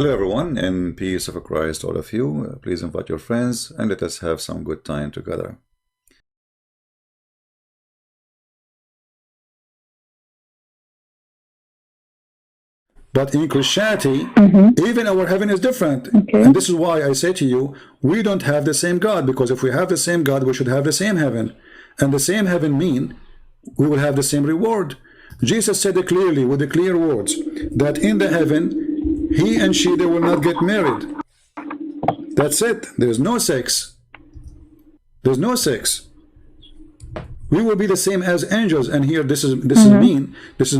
Hello everyone, and peace of Christ all of you. Please invite your friends and let us have some good time together. But in Christianity, even our heaven is different. And this is why I say to you, we don't have the same God, because if we have the same God, we should have the same heaven. And the same heaven mean we will have the same reward. Jesus said it clearly with the clear words that in the heaven, he and she, they will not get married. That's it. There's no sex. There's no sex. We will be the same as angels. And here this is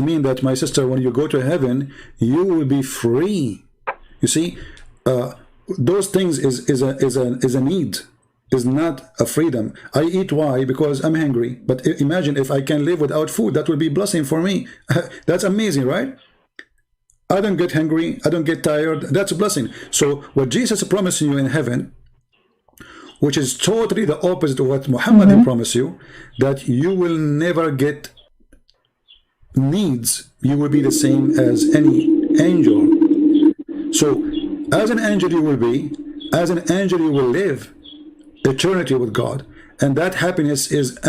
mean that, my sister, when you go to heaven, you will be free. You see, those things is a need, is not a freedom. I eat why? Because I'm hungry. But imagine if I can live without food, that would be a blessing for me. That's amazing, right? I don't get hungry, I don't get tired. That's a blessing. So what Jesus promised you in heaven, which is totally the opposite of what Muhammad promised you, that you will never get needs. You will be the same as any angel. So as an angel you will be, as an angel you will live eternity with God. And that happiness is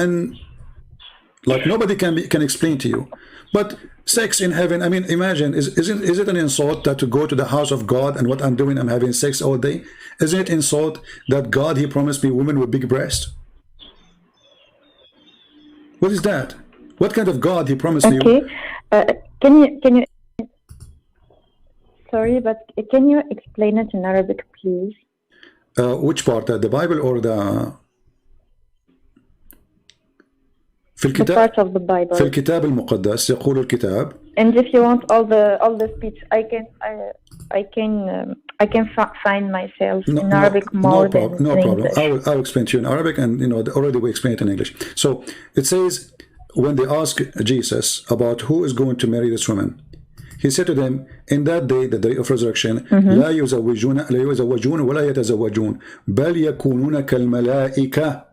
like nobody can explain to you. But sex in heaven, I mean, imagine, is it an insult that to go to the house of God and what I'm doing, I'm having sex all day? Isn't it insult that God, he promised me women with big breasts? What is that? What kind of God he promised me? Can you sorry, but can you explain it in Arabic, please? Which part? The Bible or the في الكتاب؟ The part of the Bible. في الكتاب المقدس يقول الكتاب. And if you want all the speech, I can find myself in Arabic more than in English. I'll explain to you in Arabic, and you know already we explained it in English. So it says, when they ask Jesus about who is going to marry this woman, he said to them, in that day, the day of resurrection, لا يزوجون ولا يتزوجون بل يكونون كالملائكة.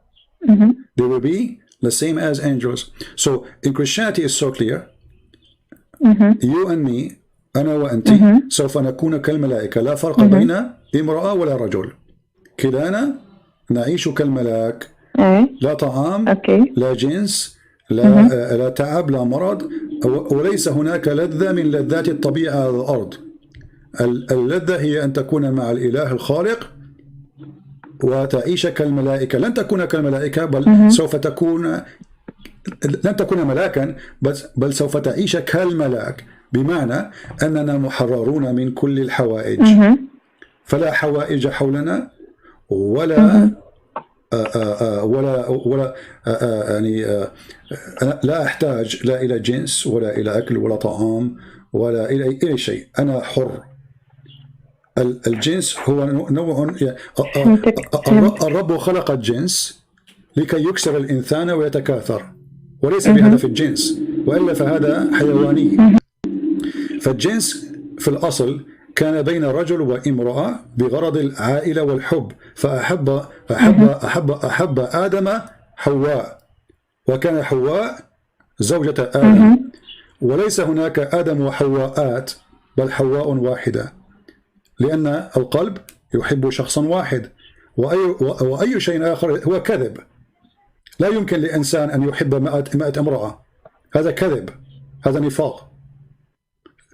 They will be the same as angels. So in Christianity it's so clear. You and me, أنا وأنت سوف نكون كالملائكة لا فرق بين امرأة ولا رجل. كلانا نعيش كالملاك. لا طعام لا جنس لا تعب لا مرض، وليس هناك لذة من لذات الطبيعة على الأرض. اللذة هي أن تكون مع الإله الخالق وتعيش كالملائكة. لن تكون كالملائكة، بل سوف تكون، لن تكون ملاكا، بل سوف تعيش كالملاك، بمعنى أننا محررون من كل الحوائج. فلا حوائج حولنا ولا يعني لا أحتاج لا إلى جنس ولا إلى أكل ولا طعام ولا إلى أي شيء. أنا حر. الجنس هو نوع، الرب خلق الجنس لكي يكسر الإنسان ويتكاثر، وليس بهدف الجنس، وإلا فهذا حيواني. فالجنس في الأصل كان بين رجل وامرأة بغرض العائلة والحب، فأحب آدم حواء، وكان حواء زوجة آدم، وليس هناك آدم وحواءات، بل حواء واحدة، لأن القلب يحب شخصا واحد، وأي شيء آخر هو كذب. لا يمكن لإنسان أن يحب 100 امرأة، هذا كذب، هذا نفاق.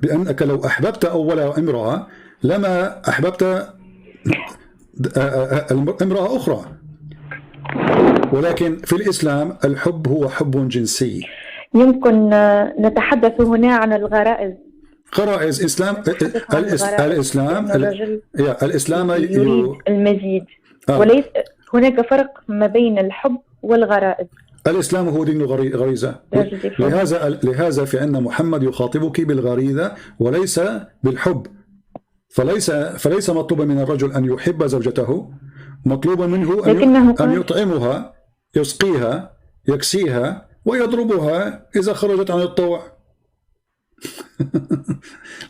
لأنك لو أحببت أول امرأة لما أحببت امرأة أخرى. ولكن في الإسلام الحب هو حب جنسي. يمكن نتحدث هنا عن الغرائز. غرائز الإسلام يريد المزيد، وليس هناك فرق ما بين الحب والغرائز. الإسلام هو دين غريزة. لهذا فإن محمد يخاطبك بالغريزة وليس بالحب. فليس مطلوبا من الرجل أن يحب زوجته، مطلوبا منه أن يطعمها، يسقيها، يكسيها، ويضربها إذا خرجت عن الطوع.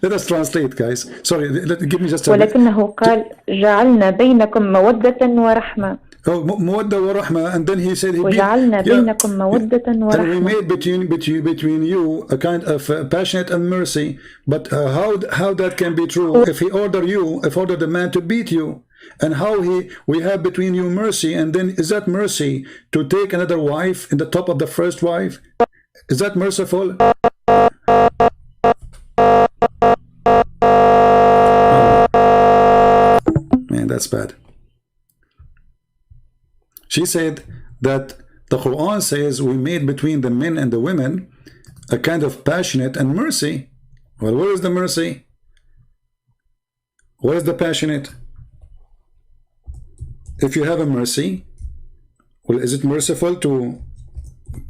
Let us translate, guys. Sorry, give me just a... ولكنه قال جعلنا بينكم مودة ورحمة. Oh, Muwadda wa Rahma, and then he said, وَجَعَلْنَا بَيْنَكُمْ مَوَدَّةً and we وَرَحْمَةً. made between you a kind of passionate and mercy. But how that can be true if he order the man to beat you? And how we have between you mercy, and then is that mercy to take another wife in the top of the first wife? Is that merciful? Man, that's bad. She said that the Quran says we made between the men and the women a kind of passionate and mercy. Well, where is the mercy? Where is the passionate? If you have a mercy, well, is it merciful to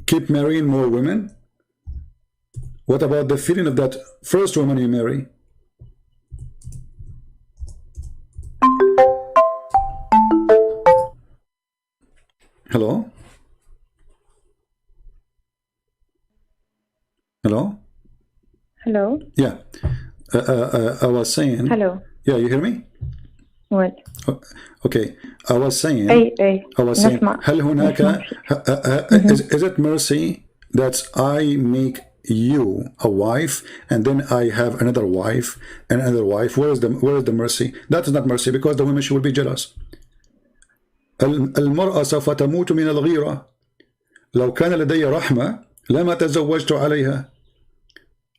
keep marrying more women? What about the feeling of that first woman you marry? Hello? Hello? Hello? Yeah. I was saying... Hello. Yeah, you hear me? What? Okay. I was saying... I was saying... نسمع. هل هناك... is it mercy that I make you a wife and then I have another wife and another wife? Where is the mercy? That is not mercy, because the women, she will be jealous. المرأة سوف تموت من الغيرة. لو كان لدي رحمة لما تزوجت عليها.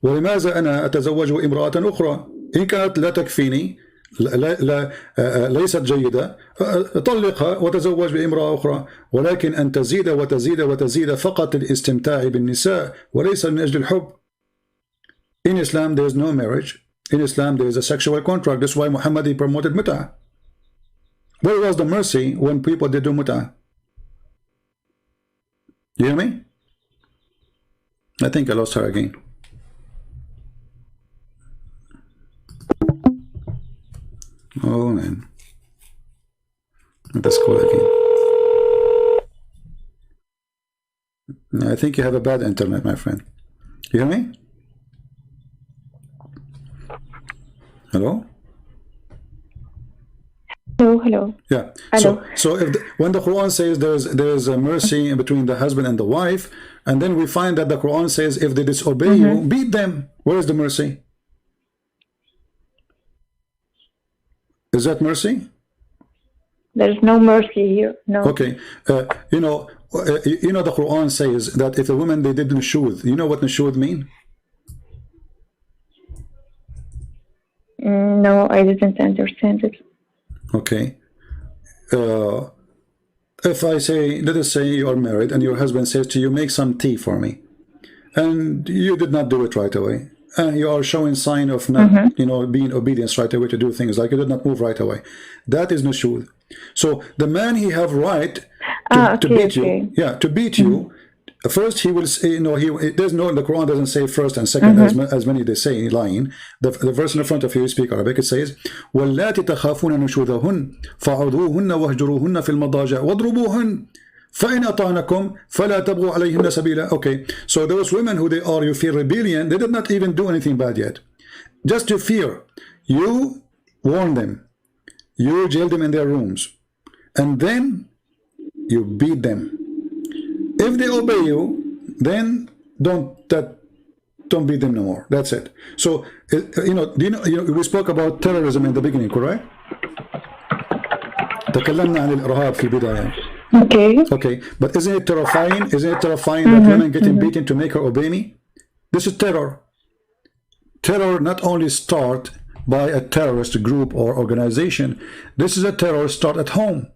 ولماذا أنا أتزوج امرأة أخرى؟ إن كانت لا تكفيني، ليست جيدة، طلقها وتزوج بامرأة أخرى. ولكن أن تزيد وتزيد وتزيد فقط للاستمتاع بالنساء وليس من أجل الحب. In Islam there is no marriage. In Islam there is a sexual contract. That's why Muhammad, he promoted mut'ah. Where was the mercy when people did do mut'ah? You hear me? I think I lost her again. Oh man. Let's call again. I think you have a bad internet, my friend. You hear me? Hello? Hello. Yeah. Hello. So if when the Quran says there is a mercy in between the husband and the wife, and then we find that the Quran says if they disobey you, beat them. Where is the mercy? Is that mercy? There is no mercy here. No. Okay. You know the Quran says that if a woman they did nushud, you know what nushud mean? No, I didn't understand it. Okay. If I say, let us say you are married and your husband says to you, make some tea for me, and you did not do it right away, you are showing sign of not, being obedience right away to do things, like you did not move right away. That is nushud. So the man, he have right to beat you. Yeah, to beat you. First, he will say, there's no, the Quran doesn't say first and second, as many they say, lying. The verse in the front of you speak Arabic, it says, وَاللَّاتِ تَخَافُونَ نُشُوذَهُنَّ فَعُذُوهُنَّ وَهْجُرُوهُنَّ فِي الْمَضَاجِعِ وَاضْرُبُوهُنَّ فَإِنْ أَطَعْنَكُمْ فَلَا تَبْغُوا عَلَيْهِنَّ سَبِيلًا. Okay, so those women who they are, you fear rebellion, they did not even do anything bad yet. Just to fear. You warn them. You jail them in their rooms. And then you beat them. If they obey you, then don't beat them no more. That's it. So we spoke about terrorism in the beginning, correct? تكلمنا عن الإرهاب في البداية. Okay, but isn't it terrifying? Isn't it terrifying that women getting beaten to make her obey me? This is terror. Terror not only start by a terrorist group or organization. This is a terror start at home.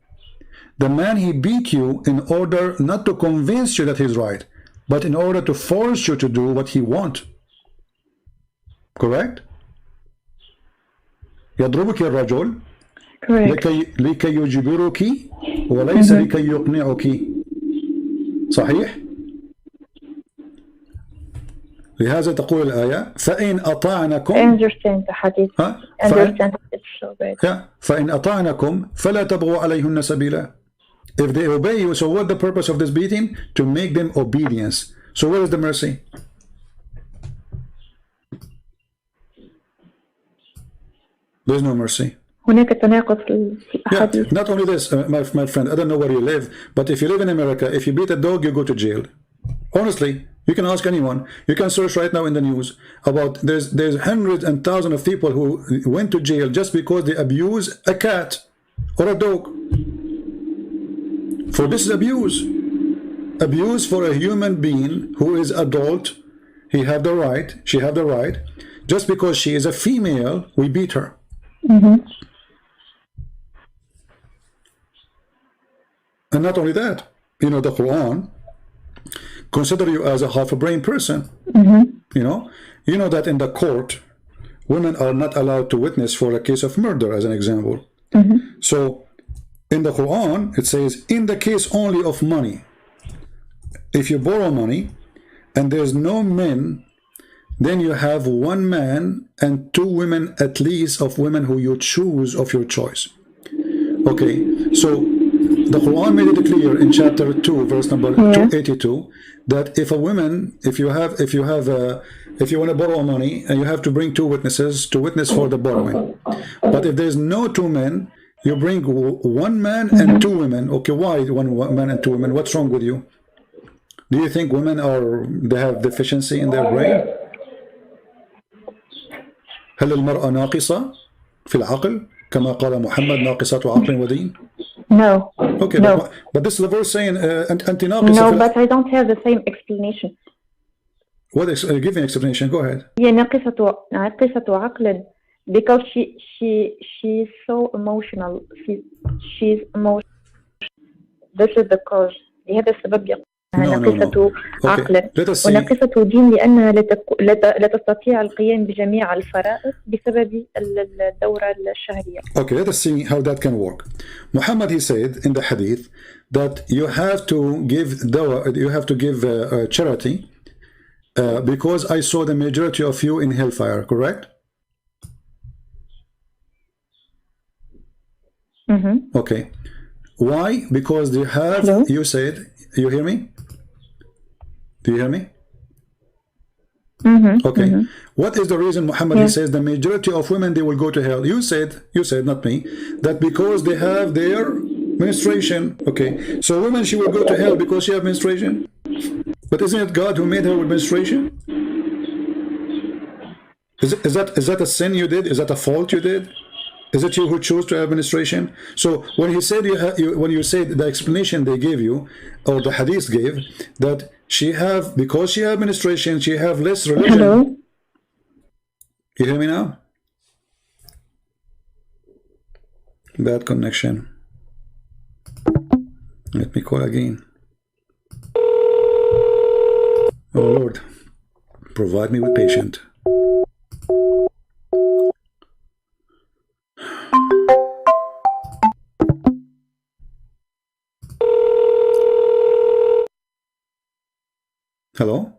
The man, he beat you in order not to convince you that he's right, but in order to force you to do what he wants. Correct? يضربك الرجل لكي يجبرك وليس لكي يقنعك. صحيح؟ لهذا تقول الآية فإن أطعنكم. I understand the hadith. Understand it's so bad. فإن أطعنكم فلا تبغوا عليهن سبيلا. If they obey you, so what the purpose of this beating? To make them obedience. So where is the mercy? There's no mercy. هناك تناقض في الأحاديث. Not only this, my friend, I don't know where you live, but if you live in America, if you beat a dog, you go to jail. Honestly, you can ask anyone. You can search right now in the news about there's hundreds and thousands of people who went to jail just because they abuse a cat or a dog. For this is abuse. Abuse for a human being who is adult. He have the right, she have the right. Just because she is a female, we beat her. And not only that, you know, the Quran consider you as a half a brain person. You know that in the court, women are not allowed to witness for a case of murder, as an example. So in the Quran, it says, in the case only of money, if you borrow money and there's no men, then you have one man and two women at least of women who you choose of your choice. Okay, so the Quran made it clear in chapter 2, verse number 282, that if a woman, if you want to borrow money and you have to bring two witnesses to witness for the borrowing, but if there's no two men, you bring one man and two women. Okay, why one man and two women? What's wrong with you? Do you think women they have deficiency in their brain? هل المرأة ناقصة في العقل كما قال محمد ناقصة عقل ودين? No. Okay, no. but this is the verse saying أنت ناقصة. No, but I don't have the same explanation. What give me an explanation? Go ahead. هي ناقصة عقل because she's so emotional. She's emotional. This is the cause. لهذا السبب يقول ناقصة عقل وناقصة دين لأنها لا تستطيع القيام بجميع الفرائض بسبب الدورة الشهرية. Okay, let us see how that can work. Muhammad, he said in the hadith that you have to give charity because I saw the majority of you in hellfire, correct? Okay. Why? because they have. Hello? You said, you hear me? Do you hear me? Okay. What is the reason, Muhammad, he says the majority of women, they will go to hell? You said, not me, that because they have their menstruation. Okay, so women, she will go to hell because she have menstruation. But isn't it God who made her with menstruation? Is that a sin you did? Is that a fault you did? Is it you who chose to have menstruation? So when he said when you said the explanation they gave you, or the hadith gave, that because she have menstruation, she have less religion. Hello? You hear me now? Bad connection. Let me call again. Oh Lord, provide me with patience. Hello?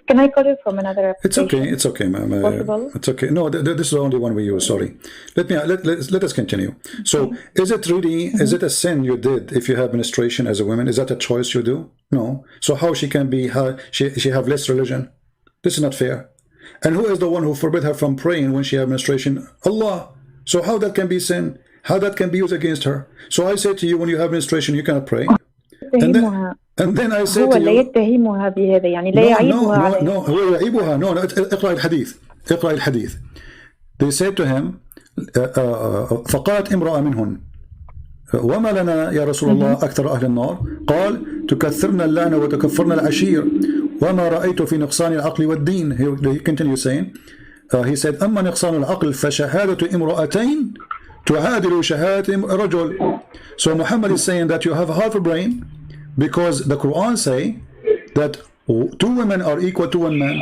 Can I call you from another application? It's okay, ma'am. Possible? It's okay. No, this is the only one we use. Sorry. Let us continue. So, is it really? Is it a sin you did if you have menstruation as a woman? Is that a choice you do? No. So how she can be? She have less religion? This is not fair. And who is the one who forbid her from praying when she have menstruation? Allah. So how that can be sin? How that can be used against her? So I say to you, when you have menstruation, you cannot pray. And then I said هو لا يتهمها بهذا يعني لا يعيبها عليه. No, هو يعيبها. No, اقرأ الحديث. They said to him, فقالت امرأة منهن وما لنا يا رسول الله أكثر أهل النار قال تكثرنا اللعنة وتكفرنا العشير وما رأيت في نقصان العقل والدين. He continued saying, he said أما نقصان العقل فشهادة امرأتين تعادل شهادة رجل. So Muhammad is saying that you have half a brain, because the Quran say that two women are equal to one man.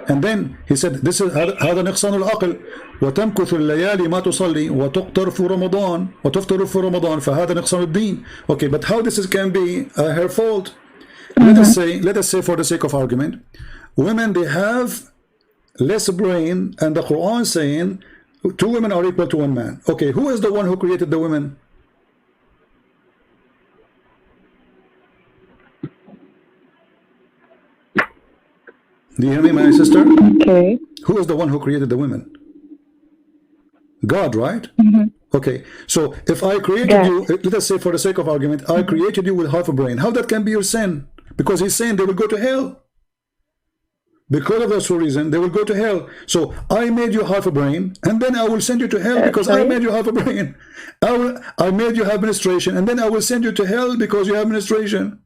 And then he said, this is هذا نقصان العقل وتمكث الليالي ما تصلي وتقتر في رمضان وتفطر في رمضان فهذا نقصان الدين. Okay, but how this can be her fault? Let us say for the sake of argument, women, they have less brain, and the Quran saying two women are equal to one man. Okay, who is the one who created the women? Do you hear me, my sister? Okay. Who is the one who created the women? God, right? Okay, so if I created God. you, let us say for the sake of argument, I created you with half a brain. How that can be your sin? Because he's saying they will go to hell. Because of that reason, they will go to hell. So I made you half a brain, and then I will send you to hell because I sorry? made you half a brain. I made you have menstruation, and then I will send you to hell because you have menstruation.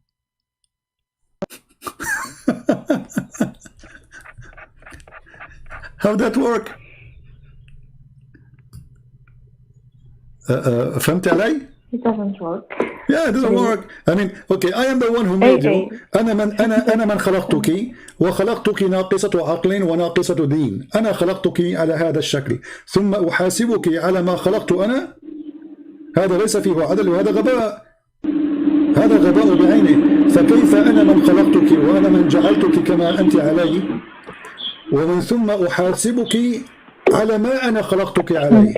How that work? فهمت علي? It doesn't work. Yeah, it doesn't work. I mean, okay, I am the one who made you. أنا من خلقتك وخلقتك ناقصة عقل وناقصة دين. أنا خلقتك على هذا الشكل ثم أحاسبك على ما خلقت أنا. هذا ليس فيه عدل وهذا غباء. هذا غباء بعينه. فكيف أنا من خلقتك وأنا من جعلتك كما أنت علي ومن ثم أحاسبك على ما أنا خلقتك عليه.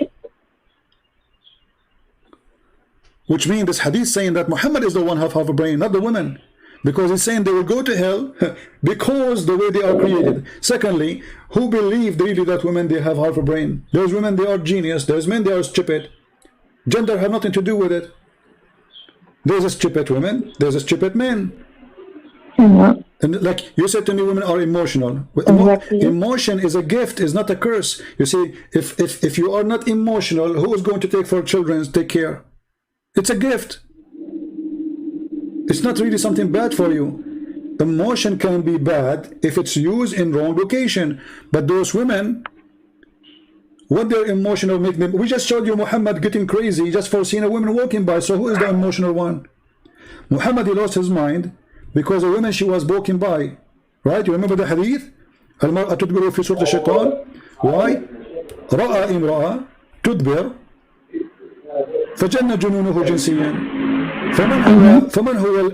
Which means this hadith saying that Muhammad is the one half a brain, not the women. Because he's saying they will go to hell because the way they are created. Secondly, who believed really that women, they have half a brain? There's women, they are genius. There's men, they are stupid. Gender have nothing to do with it. There's a stupid women, there's a stupid men. And like you said to me, women are emotional. Exactly. Emotion is a gift, is not a curse. You see, if you are not emotional, who is going to take for children, take care? It's a gift. It's not really something bad for you. Emotion can be bad if it's used in wrong location. But those women, what their emotional make them? We just showed you Muhammad getting crazy just for seeing a woman walking by. So who is the emotional one? Muhammad, he lost his mind because a woman, she was walking by. Right? You remember the hadith? المرأة تدبر في سورة الشيطان. Why? رأى امرأة تدبر فجن جنونه جنسيا. فمن هو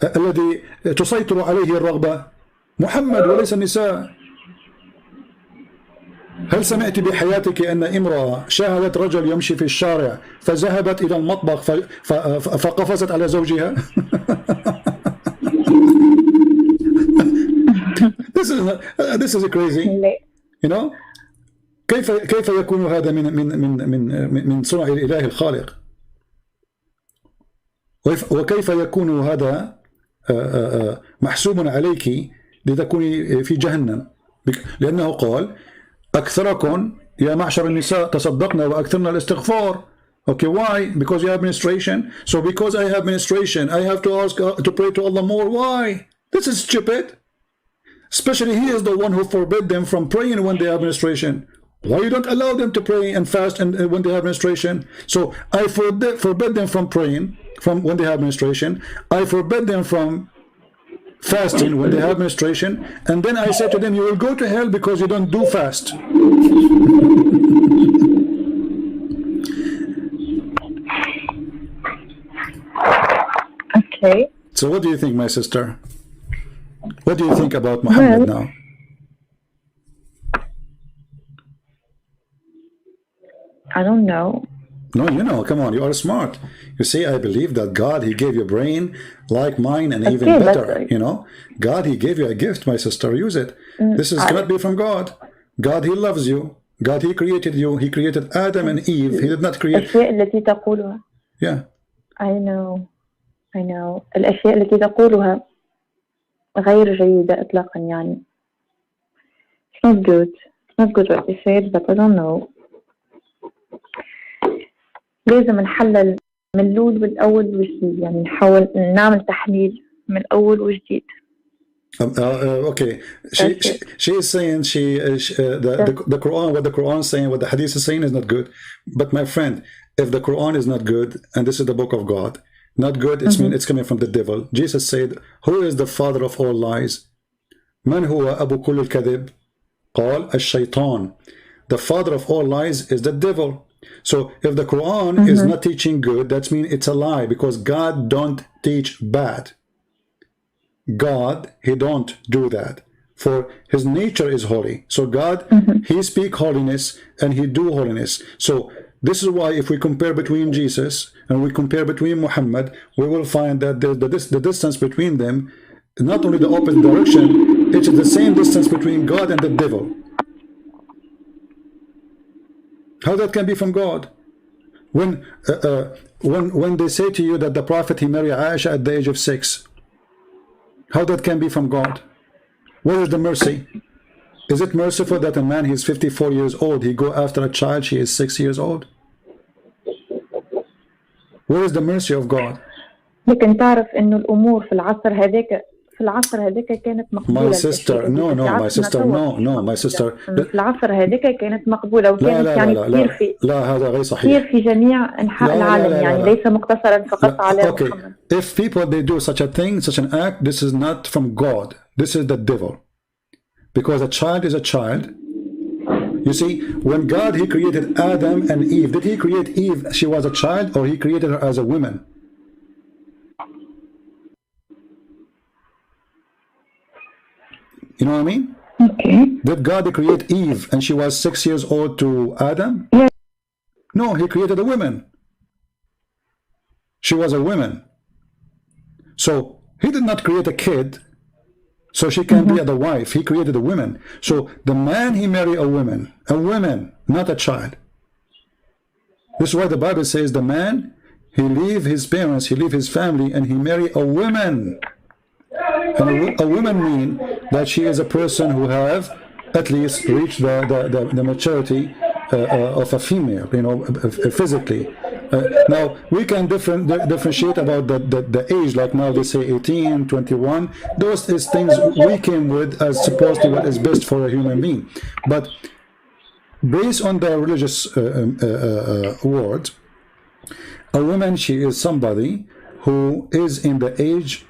الذي تسيطر عليه الرغبة؟ محمد وليس النساء. هل سمعت بحياتك أن امرأة شاهدت رجل يمشي في الشارع فذهبت إلى المطبخ فقفزت على زوجها؟ This is crazy. You know? كيف يكون هذا من صنع الإله الخالق؟ وكيف يكون هذا محسوب عليك لتكوني في جهنم؟ لأنه قال أكثركم يا معشر النساء تصدقنا وأكثرنا الاستغفار. Okay, why? Because you have menstruation. So because I have menstruation, I have to ask to pray to Allah more. Why? This is stupid. Especially he is the one who forbid them from praying when they have menstruation. Why you don't allow them to pray and fast and when they have menstruation? So I forbid them from praying from when they have menstruation. I forbid them from fasting when they have menstruation. And then I said to them, you will go to hell because you don't do fast. Okay. So what do you think, my sister? What do you think about Muhammad now? I don't know. No, you know, come on, you are smart. You see, I believe that God, he gave you a brain like mine and even better, you know. God, he gave you a gift, my sister, use it. This is cannot be from God. God, he loves you. God, he created you. He created Adam and Eve. He did not create... الأشياء التي تقولها. Yeah. I know. الأشياء التي تقولها غير جيدة إطلاقا يعني. It's not good. It's not good what you said, but I don't know. لازم نحلل من الأول والأول وجديد يعني نحاول نعمل تحليل من الأول وجديد. Okay, she is saying the Quran, what the Quran is saying, what the Hadith is saying is not good. But my friend, if the Quran is not good, and this is the book of God, not good, it's coming from the devil. Jesus said, who is the father of all lies? من هو أبو كل الكذب؟ قال الشيطان. The father of all lies is the devil. So if the Quran is not teaching good, that means it's a lie, because God don't teach bad. God, he don't do that, for his nature is holy. So God, he speak holiness and he do holiness. So this is why if we compare between Jesus and we compare between Muhammad, we will find that the distance between them, not only the opposite direction, it's the same distance between God and the devil. How that can be from God? When they say to you that the prophet he married Aisha at the age of 6, how that can be from God? Where is the mercy? Is it merciful that a man he's 54 years old, he go after a child she is 6 years old? Where is the mercy of God? لكن تعرف إنه الأمور في العصر هذاك كانت مقبولة. My sister, no, my sister. في العصر هذاك كانت مقبولة وكانت يعني كثير في هذا غير صحيح. كثير في جميع أنحاء العالم يعني ليس مقتصرا فقط على محمد. If people they do such a thing, such an act, this is not from God. This is the devil. Because a child is a child. You see, when God he created Adam and Eve, did he create Eve she was a child, or he created her as a woman? You know what I mean? Okay. Did God create Eve and she was 6 years old to Adam? Yes. No, he created a woman. She was a woman. So he did not create a kid so she can be the wife. He created a woman. So the man he married a woman, not a child. This is why the Bible says the man, he leave his parents, he leave his family, and he marry a woman. And a woman mean that she is a person who have at least reached the maturity of a female, you know, physically. Now we can differentiate about the age, like now they say 18, 21. Those is things we came with as supposed to what is best for a human being. But based on the religious word, a woman, she is somebody who is in the age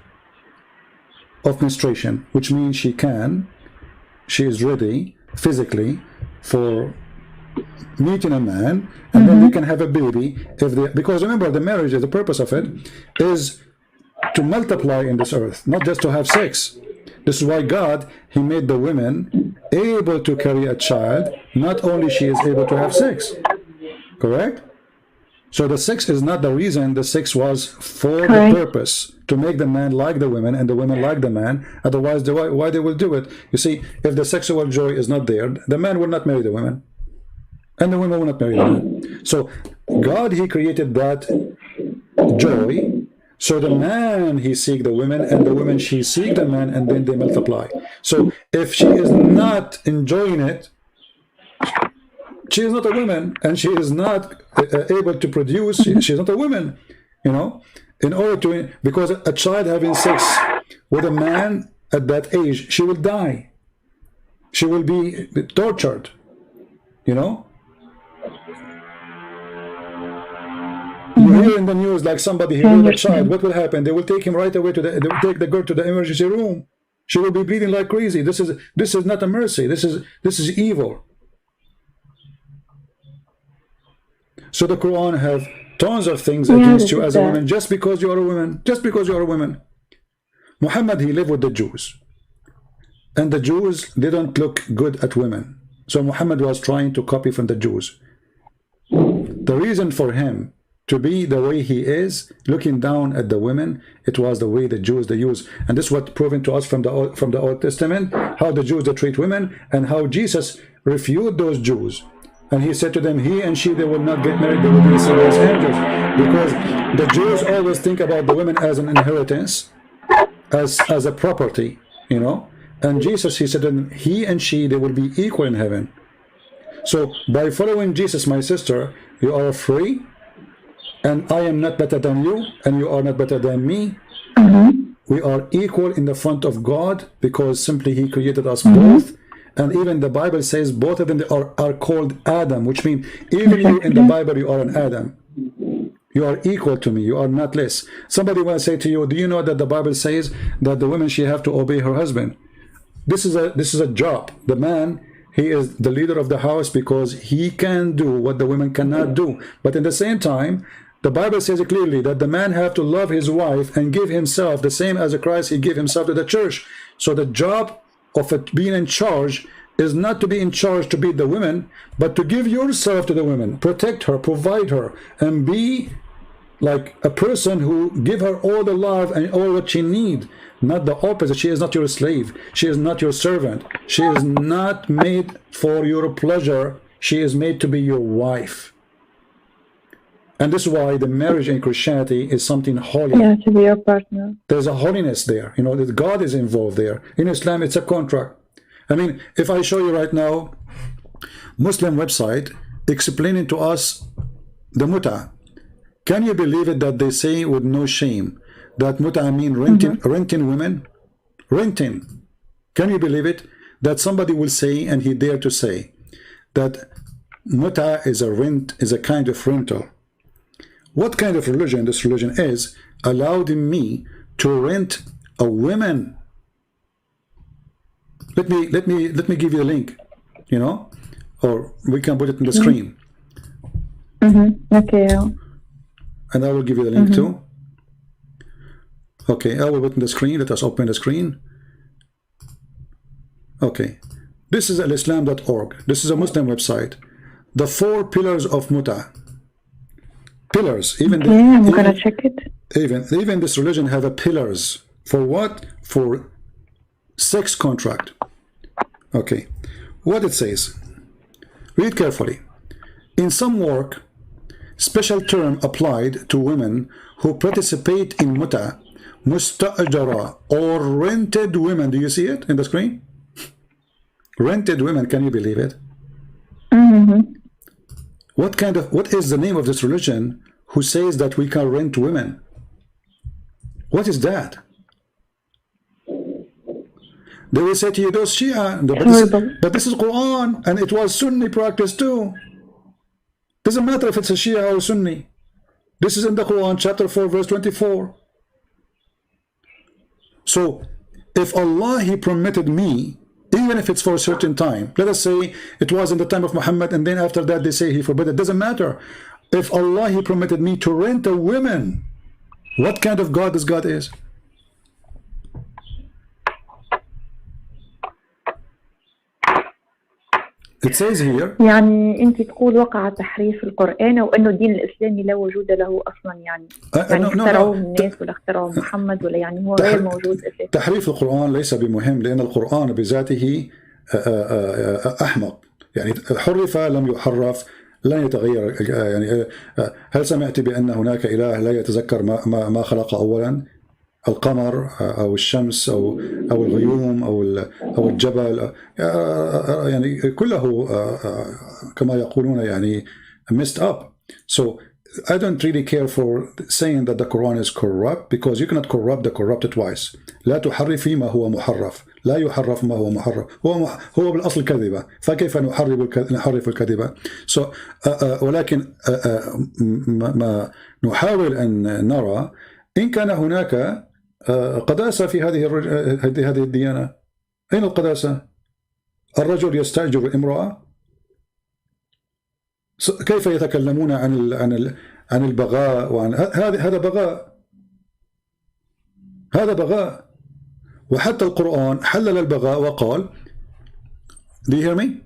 of menstruation, which means she is ready physically for meeting a man, and then they can have a baby if they, because remember the marriage, the purpose of it is to multiply in this earth, not just to have sex. This is why God he made the women able to carry a child. Not only she is able to have sex, correct? So the sex is not the reason. The sex was for the purpose to make the man like the women and the women like the man. Otherwise, why they will do it? You see, if the sexual joy is not there, the man will not marry the women, and the women will not marry the man. So God he created that joy. So the man he seek the women, and the women she seek the man, and then they multiply. So if she is not enjoying it, she is not a woman, and she is not able to produce. She is not a woman, you know. In order to, because a child having sex with a man at that age, she will die. She will be tortured, you know. You hear in the news like somebody heard a child. What will happen? They will take him right away to they will take the girl to the emergency room. She will be bleeding like crazy. This is not a mercy. This is evil. So the Quran have tons of things against you as a woman, just because you are a woman. Just because you are a woman. Muhammad he lived with the Jews, and the Jews they don't look good at women. So Muhammad was trying to copy from the Jews. The reason for him to be the way he is, looking down at the women, it was the way the Jews they use. And this is what proven to us from the Old Testament, how the Jews they treat women, and how Jesus refuted those Jews. And he said to them, he and she, they will not get married, they will be seen as angels. Because the Jews always think about the women as an inheritance, as a property, you know. And Jesus, he said to them, he and she, they will be equal in heaven. So by following Jesus, my sister, you are free, and I am not better than you, and you are not better than me. We are equal in the front of God, because simply he created us both. And even the Bible says both of them are called Adam, which means even you in the Bible, you are an Adam. You are equal to me. You are not less. Somebody will say to you, do you know that the Bible says that the woman, she have to obey her husband? This is a job. The man, he is the leader of the house because he can do what the women cannot do. But in the same time, the Bible says clearly that the man have to love his wife and give himself the same as Christ, he gave himself to the church. So the job of it being in charge is not to be in charge to beat the women, but to give yourself to the women, protect her, provide her, and be like a person who give her all the love and all what she need, not the opposite. She is not your slave. She is not your servant. She is not made for your pleasure she is made to be your wife. And this is why the marriage in Christianity is something holy. Yeah, to be your partner. There's a holiness there. You know, that God is involved there. In Islam, it's a contract. I mean, if I show you right now, Muslim website explaining to us the muta, can you believe it that they say with no shame that muta mean renting women? Renting. Can you believe it? That somebody will say, and he dare to say, that muta is a kind of rental. What kind of religion this religion is allowed me to rent a woman? Let me give you a link, you know, or we can put it in the screen. Okay. And I will give you the link too. Okay, I will put in the screen. Let us open the screen. Okay, this is alislam.org. This is a Muslim website. The 4 pillars of muta. Pillars. I'm gonna check it. Even this religion have a pillars. For what? For sex contract. Okay. What it says. Read carefully. In some work, special term applied to women who participate in muta, musta'jara, or rented women. Do you see it in the screen? Rented women. Can you believe it? What is the name of this religion who says that we can rent women? What is that? They will say to you, those Shia, but this is Quran, and it was Sunni practice too. Doesn't matter if it's a Shia or Sunni. This is in the Quran, chapter 4, verse 24. So, if Allah, He permitted me, even if it's for a certain time, let us say it was in the time of Muhammad, and then after that they say He forbid it. Doesn't matter. If Allah, He permitted me to rent a woman, what kind of God this God is? It says here. يعني أنت تقول وقع تحريف القرآن وأنه الدين الإسلامي لا وجود له أصلا يعني اخترعوه الناس ولا اخترعوه محمد ولا يعني هو غير موجود أساسا. تحريف القرآن ليس بمهم لأن القرآن بذاته أحمق يعني حرف لم يحرف لن يتغير يعني هل سمعت بأن هناك إله لا يتذكر ما خلق أولا القمر أو الشمس أو الغيوم أو الجبل يعني كله كما يقولون يعني messed up. So I don't really care for saying that the Quran is corrupt because you cannot corrupt the corrupted twice. لا تحرفي ما هو محرف لا يحرف ما هو محرف هو بالأصل كذبة فكيف نحرف الكذبة. So ولكن ما نحاول أن نرى إن كان هناك قداسة في هذه الديانة. أين القداسة؟ الرجل يستأجر الامرأة. كيف يتكلمون عن البغاء وعن هذا بغاء وحتى القرآن حلل البغاء وقال. Do you hear me?